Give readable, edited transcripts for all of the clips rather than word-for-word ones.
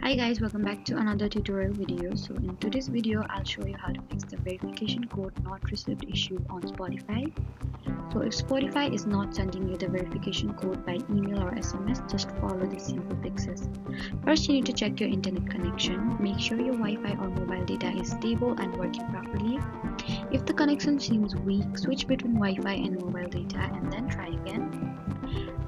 Hi guys, welcome back to another tutorial video. So in today's video, I'll show you how to fix the verification code not received issue on Spotify. So if Spotify is not sending you the verification code by email or SMS, just follow these simple fixes. First, you need to check your internet connection. Make sure your Wi-Fi or mobile data is stable and working properly. If the connection seems weak, switch between Wi-Fi and mobile data and then try again.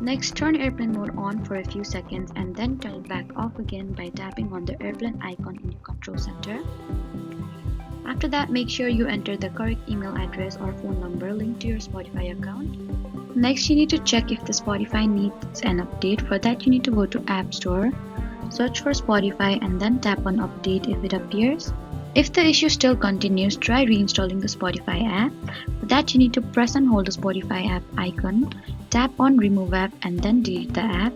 Next, turn airplane mode on for a few seconds and then turn it back off again by tapping on the airplane icon in your control center. After that, make sure you enter the correct email address or phone number linked to your Spotify account. Next, you need to check if the Spotify needs an update. For that, you need to go to App Store, search for Spotify and then tap on Update if it appears. If the issue still continues, try reinstalling the Spotify app. For that, you need to press and hold the Spotify app icon, tap on Remove App and then delete the app.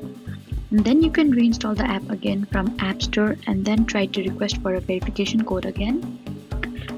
And then you can reinstall the app again from App Store and then try to request for a verification code again.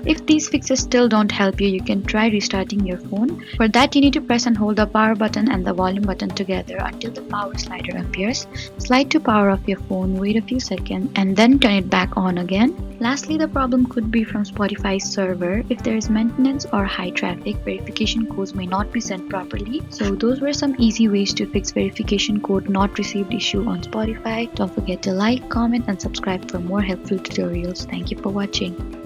If these fixes still don't help you, you can try restarting your phone. For that, you need to press and hold the power button and the volume button together until the power slider appears. Slide to power off your phone, wait a few seconds, and then turn it back on again. Lastly, the problem could be from Spotify's server. If there is maintenance or high traffic, verification codes may not be sent properly. So those were some easy ways to fix verification code not received issue on Spotify. Don't forget to like, comment, and subscribe for more helpful tutorials. Thank you for watching.